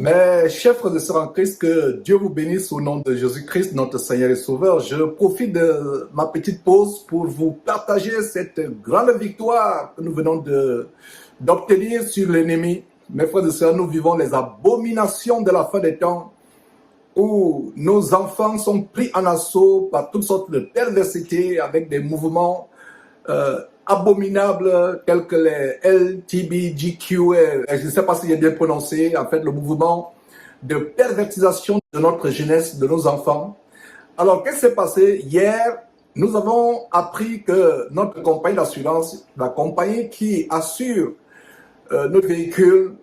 Mes chers frères et sœurs en Christ, que Dieu vous bénisse au nom de Jésus-Christ, notre Seigneur et Sauveur. Je profite de ma petite pause pour vous partager cette grande victoire que nous venons d'obtenir sur l'ennemi. Mes frères et sœurs, nous vivons les abominations de la fin des temps où nos enfants sont pris en assaut par toutes sortes de perversités avec des mouvements abominables tels que les LGBTQ, je ne sais pas si j'ai bien prononcé, en fait le mouvement de pervertisation de notre jeunesse, de nos enfants. Alors qu'est-ce qui s'est passé? Hier, nous avons appris que notre compagnie d'assurance, la compagnie qui assure notre véhicule,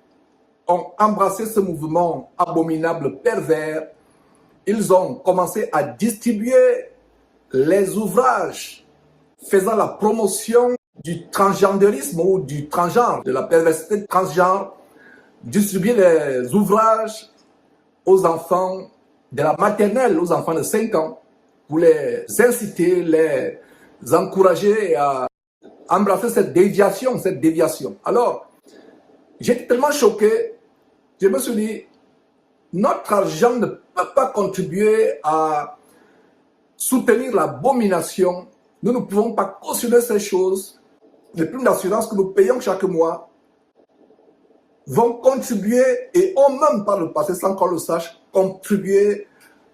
ont embrassé ce mouvement abominable, pervers. Ils ont commencé à distribuer les ouvrages faisant la promotion du transgendérisme ou du transgenre, de la perversité transgenre, distribuer les ouvrages aux enfants de la maternelle, aux enfants de 5 ans, pour les inciter, les encourager à embrasser cette déviation. Alors, j'étais tellement choqué, je me suis dit, notre argent ne peut pas contribuer à soutenir l'abomination. Nous ne pouvons pas cautionner ces choses. Les primes d'assurance que nous payons chaque mois vont contribuer, et ont même par le passé, sans qu'on le sache, contribué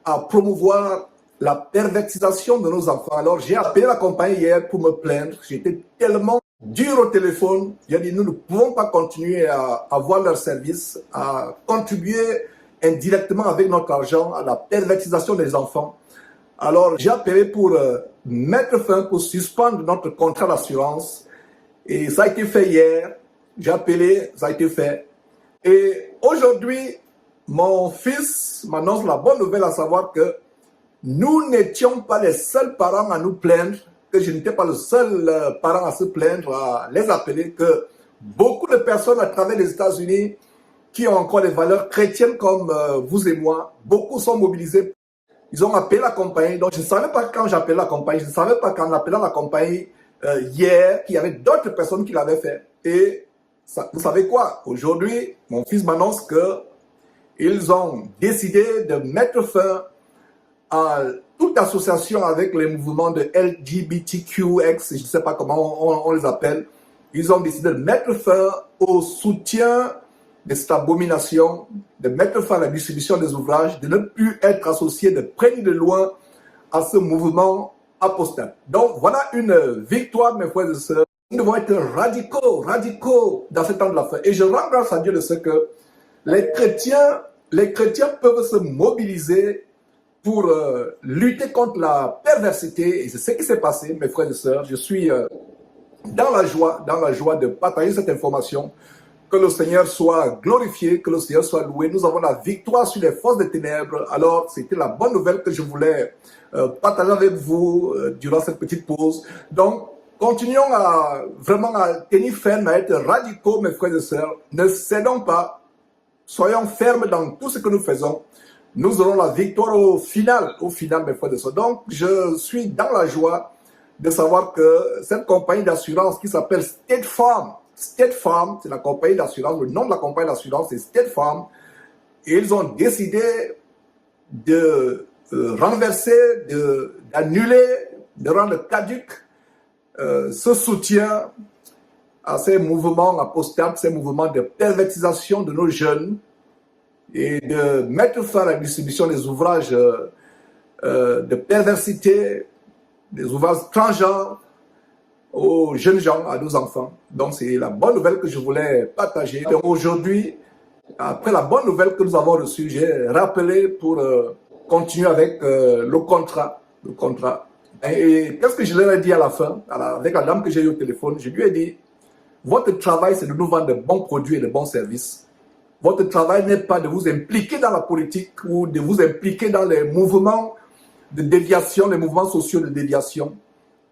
à promouvoir la pervertisation de nos enfants. Alors j'ai appelé la compagnie hier pour me plaindre. J'étais tellement dur au téléphone. J'ai dit, nous ne pouvons pas continuer à avoir leur service, à contribuer indirectement avec notre argent à la pervertisation des enfants. Alors j'ai appelé pour mettre fin, pour suspendre notre contrat d'assurance. Et ça a été fait hier. J'ai appelé, ça a été fait. Et aujourd'hui, mon fils m'annonce la bonne nouvelle, à savoir que nous n'étions pas les seuls parents à nous plaindre, que je n'étais pas le seul parent à se plaindre, à les appeler, que beaucoup de personnes à travers les États-Unis qui ont encore des valeurs chrétiennes comme vous et moi, beaucoup sont mobilisés. Ils ont appelé la compagnie. Donc je ne savais pas quand j'appelais la compagnie, je ne savais pas qu'en appelant la compagnie hier, qu'il y avait d'autres personnes qui l'avaient fait. Et ça, vous savez quoi? Aujourd'hui, mon fils m'annonce qu'ils ont décidé de mettre fin à toute association avec les mouvements de LGBTQX, je ne sais pas comment on les appelle. Ils ont décidé de mettre fin au soutien de cette abomination, de mettre fin à la distribution des ouvrages, de ne plus être associé de près ni de loin à ce mouvement apostate. Donc voilà une victoire, mes frères et sœurs. Nous devons être radicaux dans ce temps de la fin. Et je rends grâce à Dieu de ce que les chrétiens peuvent se mobiliser pour lutter contre la perversité. Et c'est ce qui s'est passé, mes frères et sœurs. Je suis dans la joie de partager cette information. Que le Seigneur soit glorifié, que le Seigneur soit loué. Nous avons la victoire sur les forces des ténèbres. Alors, c'était la bonne nouvelle que je voulais partager avec vous durant cette petite pause. Donc, continuons vraiment à tenir ferme, à être radicaux, mes frères et sœurs. Ne cédons pas. Soyons fermes dans tout ce que nous faisons. Nous aurons la victoire au final, mes frères et sœurs. Donc, je suis dans la joie de savoir que cette compagnie d'assurance qui s'appelle State Farm, c'est la compagnie d'assurance, le nom de la compagnie d'assurance c'est State Farm, et ils ont décidé de renverser, d'annuler, de rendre caduc ce soutien à ces mouvements apostates, ces mouvements de pervertisation de nos jeunes, et de mettre fin à la distribution des ouvrages de perversité, des ouvrages transgenres aux jeunes gens, à nos enfants. Donc c'est la bonne nouvelle que je voulais partager. Donc aujourd'hui, après la bonne nouvelle que nous avons reçue, j'ai rappelé pour continuer avec le contrat. Et qu'est-ce que je leur ai dit à la fin, avec la dame que j'ai eu au téléphone? Je lui ai dit, votre travail c'est de nous vendre de bons produits et de bons services. Votre travail n'est pas de vous impliquer dans la politique ou de vous impliquer dans les mouvements de déviation, les mouvements sociaux de déviation.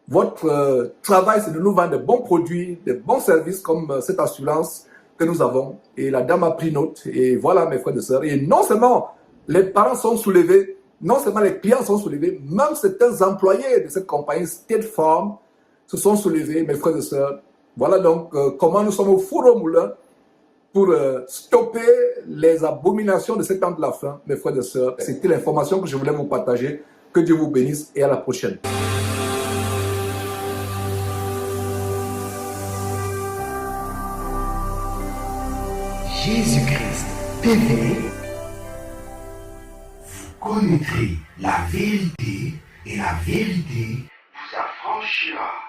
Votre travail, c'est de nous vendre de bons produits, de bons services comme cette assurance que nous avons. Et la dame a pris note. Et voilà, mes frères et sœurs. Et non seulement les parents sont soulevés, non seulement les clients sont soulevés, même certains employés de cette compagnie State Farm se sont soulevés, mes frères et sœurs. Voilà donc comment nous sommes au four au moulin pour stopper les abominations de cette temps de la fin, mes frères et sœurs. C'était l'information que je voulais vous partager. Que Dieu vous bénisse et à la prochaine. Jésus-Christ TV, vous connaîtrez la vérité et la vérité vous affranchira.